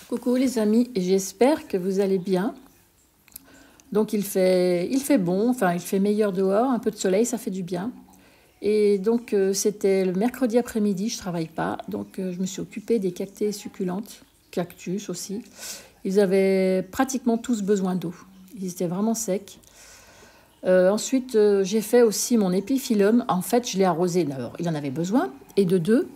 Coucou les amis, j'espère que vous allez bien. Donc il fait bon, enfin il fait meilleur dehors, un peu de soleil, ça fait du bien. Et donc c'était le mercredi après-midi, je travaille pas, donc je me suis occupée des cactés succulentes, cactus aussi. Ils avaient pratiquement tous besoin d'eau, ils étaient vraiment secs. Ensuite j'ai fait aussi mon épiphyllum, en fait je l'ai arrosé, d'abord il en avait besoin, et de deux,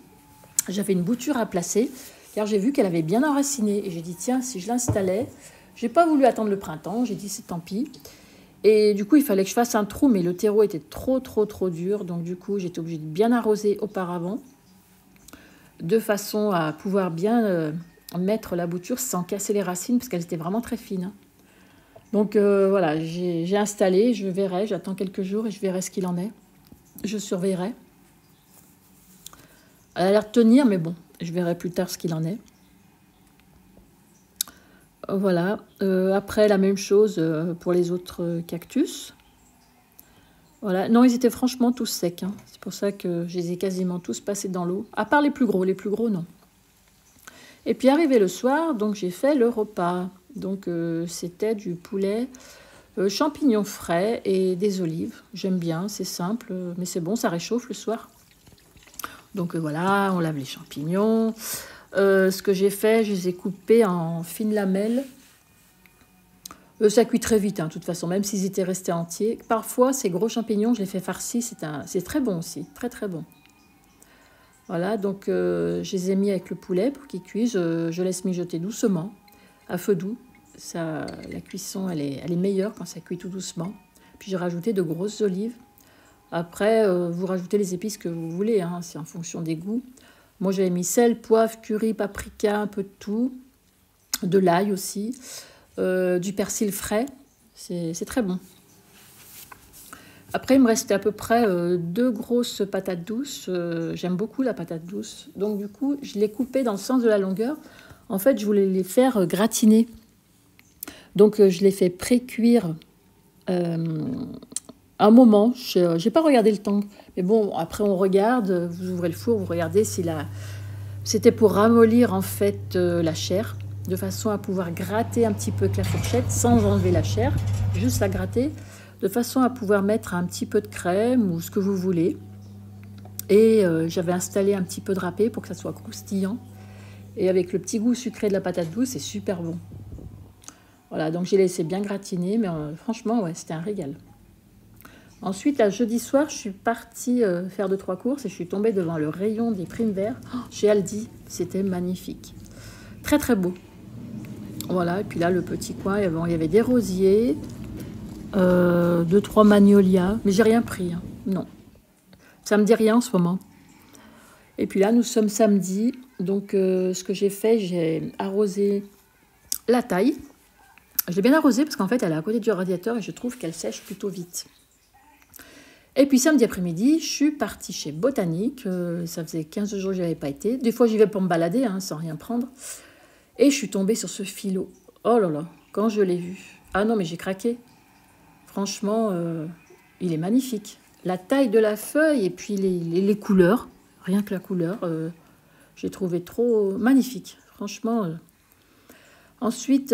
j'avais une bouture à placer, car j'ai vu qu'elle avait bien enraciné. Et j'ai dit, tiens, si je l'installais, j'ai pas voulu attendre le printemps, j'ai dit, c'est tant pis. Et du coup, il fallait que je fasse un trou, mais le terreau était trop dur. Donc du coup, j'étais obligée de bien arroser auparavant, de façon à pouvoir bien mettre la bouture sans casser les racines, parce qu'elles étaient vraiment très fines. Donc voilà, j'ai installé, je verrai, j'attends quelques jours et je verrai ce qu'il en est. Je surveillerai. Elle a l'air de tenir, mais bon, je verrai plus tard ce qu'il en est. Voilà. Après, la même chose pour les autres cactus. Voilà. Non, ils étaient franchement tous secs. Hein. C'est pour ça que je les ai quasiment tous passés dans l'eau. À part les plus gros. Les plus gros, non. Et puis, arrivé le soir, donc j'ai fait le repas. Donc, c'était du poulet, champignons frais et des olives. J'aime bien, c'est simple, mais c'est bon, ça réchauffe le soir. Donc voilà, on lave les champignons. Ce que j'ai fait, je les ai coupés en fines lamelles. Ça cuit très vite, hein, de toute façon, même s'ils étaient restés entiers. Parfois, ces gros champignons, je les fais farcis, c'est très bon aussi, très très bon. Voilà, donc je les ai mis avec le poulet pour qu'ils cuisent. Je laisse mijoter doucement, à feu doux. Ça, la cuisson, elle est meilleure quand ça cuit tout doucement. Puis j'ai rajouté de grosses olives. Après, vous rajoutez les épices que vous voulez, hein, c'est en fonction des goûts. Moi, j'avais mis sel, poivre, curry, paprika, un peu de tout. De l'ail aussi. Du persil frais. C'est très bon. Après, il me restait à peu près 2 grosses patates douces. J'aime beaucoup la patate douce. Donc, du coup, je les coupais dans le sens de la longueur. En fait, je voulais les faire gratiner. Donc, je les fais pré-cuire un moment, je n'ai pas regardé le temps, mais bon, après on regarde, vous ouvrez le four, vous regardez si la... C'était pour ramollir en fait la chair, de façon à pouvoir gratter un petit peu avec la fourchette, sans enlever la chair, juste la gratter, de façon à pouvoir mettre un petit peu de crème ou ce que vous voulez. Et j'avais installé un petit peu de râpé pour que ça soit croustillant. Et avec le petit goût sucré de la patate douce, c'est super bon. Voilà, donc j'ai laissé bien gratiner, mais franchement, ouais, c'était un régal. Ensuite, là, jeudi soir, je suis partie faire 2-3 courses et je suis tombée devant le rayon des primes verts chez Aldi. C'était magnifique. Très, très beau. Voilà, et puis là, le petit coin, il y avait des rosiers, 2-3 magnolias, mais j'ai rien pris. Hein. Non, ça me dit rien en ce moment. Et puis là, nous sommes samedi, donc ce que j'ai fait, j'ai arrosé la taille. Je l'ai bien arrosée parce qu'en fait, elle est à côté du radiateur et je trouve qu'elle sèche plutôt vite. Et puis samedi après-midi, je suis partie chez Botanique. Ça faisait 15 jours que je n'y avais pas été. Des fois, j'y vais pour me balader, hein, sans rien prendre. Et je suis tombée sur ce philo. Oh là là, quand je l'ai vu. Ah non, mais j'ai craqué. Franchement, il est magnifique. La taille de la feuille et puis les couleurs. Rien que la couleur, j'ai trouvé trop magnifique. Franchement... Ensuite,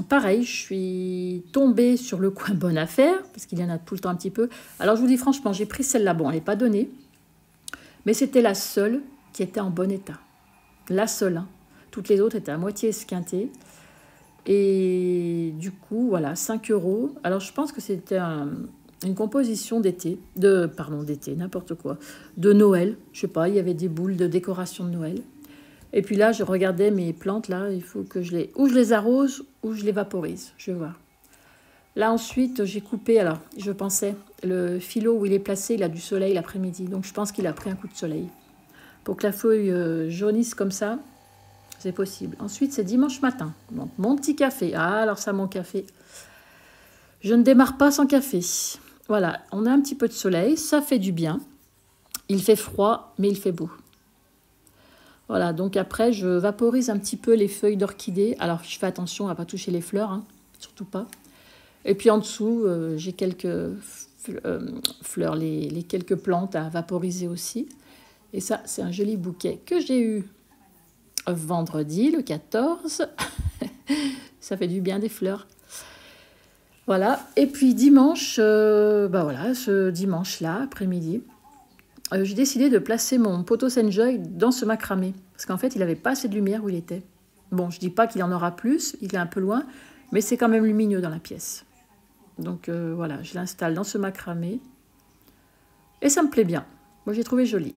pareil, je suis tombée sur le coin Bonne Affaire, parce qu'il y en a tout le temps un petit peu. Alors, je vous dis franchement, j'ai pris celle-là. Bon, elle n'est pas donnée, mais c'était la seule qui était en bon état. La seule. Hein. Toutes les autres étaient à moitié esquintées. Et du coup, voilà, 5 €. Alors, je pense que c'était une composition d'été, n'importe quoi, de Noël. Je sais pas, il y avait des boules de décoration de Noël. Et puis là, je regardais mes plantes, là, il faut que je les arrose ou je les vaporise, je vais voir. Là, ensuite, j'ai coupé, alors, je pensais, le filot où il est placé, il a du soleil l'après-midi, donc je pense qu'il a pris un coup de soleil. Pour que la feuille jaunisse comme ça, c'est possible. Ensuite, c'est dimanche matin, donc mon petit café. Ah, alors ça, mon café. Je ne démarre pas sans café. Voilà, on a un petit peu de soleil, ça fait du bien. Il fait froid, mais il fait beau. Voilà, donc après, je vaporise un petit peu les feuilles d'orchidée. Alors, je fais attention à ne pas toucher les fleurs, hein, surtout pas. Et puis en dessous, j'ai quelques fleurs, les quelques plantes à vaporiser aussi. Et ça, c'est un joli bouquet que j'ai eu vendredi, le 14. Ça fait du bien des fleurs. Voilà, et puis dimanche, bah voilà, ce dimanche-là, après-midi, j'ai décidé de placer mon poteau Senjoy dans ce macramé. Parce qu'en fait, il n'avait pas assez de lumière où il était. Bon, je ne dis pas qu'il en aura plus, il est un peu loin, mais c'est quand même lumineux dans la pièce. Donc voilà, je l'installe dans ce macramé. Et ça me plaît bien. Moi, j'ai trouvé joli.